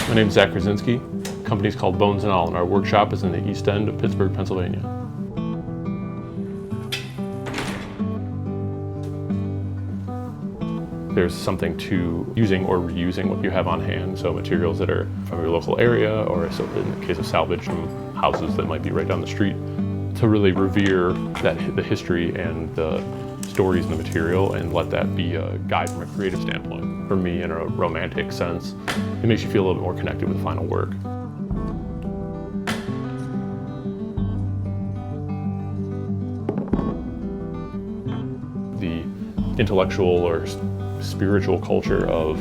My name's Kruszynski. The company's called Bones and All, and our workshop is in the east end of Pittsburgh, Pennsylvania. There's something to using or reusing what you have on hand, so materials that are from your local area, or so in the case of salvage, from houses that might be right down the street, to really revere the history and the stories in the material and let that be a guide from a creative standpoint. For me, in a romantic sense, it makes you feel a little bit more connected with the final work. The intellectual or spiritual culture of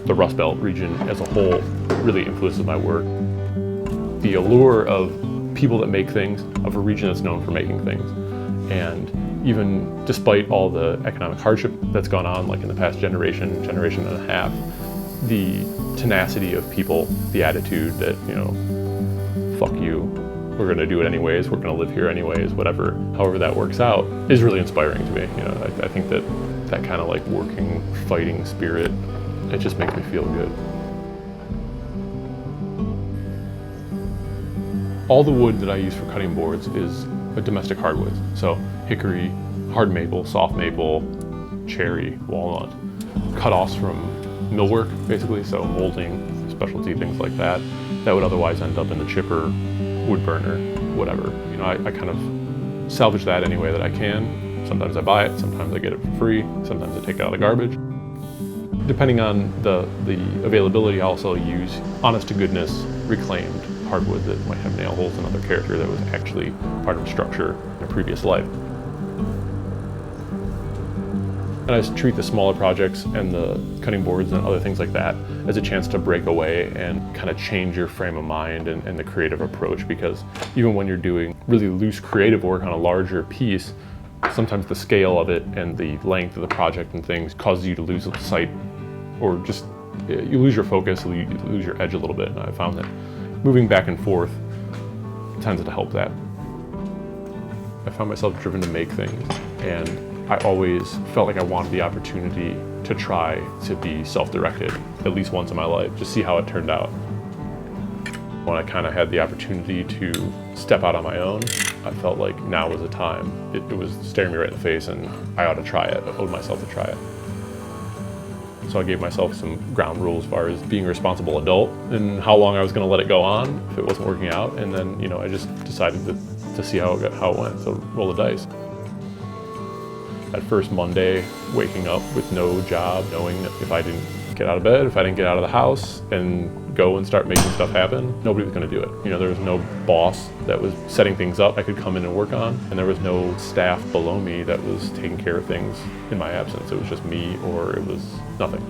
the Rust Belt region as a whole really influences my work. The allure of people that make things, of a region that's known for making things. And even despite all the economic hardship that's gone on, like in the past generation and a half, the tenacity of people, the attitude that, fuck you, we're gonna do it anyways, we're gonna live here anyways, however that works out, is really inspiring to me. I think that kind of like working, fighting spirit, it just makes me feel good. All the wood that I use for cutting boards is a domestic hardwood. So hickory, hard maple, soft maple, cherry, walnut, cut-offs from millwork, basically, so molding, specialty things like that, that would otherwise end up in the chipper, wood burner, whatever. I kind of salvage that any way that I can. Sometimes I buy it, sometimes I get it for free, sometimes I take it out of the garbage. Depending on the availability, I also use honest-to-goodness reclaimed hardwood that might have nail holes and other character that was actually part of a structure in a previous life. And I just treat the smaller projects and the cutting boards and other things like that as a chance to break away and kind of change your frame of mind and the creative approach, because even when you're doing really loose creative work on a larger piece, sometimes the scale of it and the length of the project and things causes you to lose sight, or just you lose your focus, you lose your edge a little bit. And I found that moving back and forth tends to help that. I found myself driven to make things, and I always felt like I wanted the opportunity to try to be self-directed at least once in my life, just see how it turned out. When I kind of had the opportunity to step out on my own, I felt like now was the time. It was staring me right in the face, and I ought to try it. I owed myself to try it. So I gave myself some ground rules as far as being a responsible adult and how long I was going to let it go on if it wasn't working out. And then, I just decided to see how it went, so roll the dice. That first Monday, waking up with no job, knowing that if I didn't get out of bed, if I didn't get out of the house and go and start making stuff happen, nobody was going to do it. There was no boss that was setting things up I could come in and work on, and there was no staff below me that was taking care of things in my absence. It was just me, or it was nothing.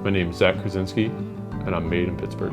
My name's Kruszynski, and I'm made in Pittsburgh.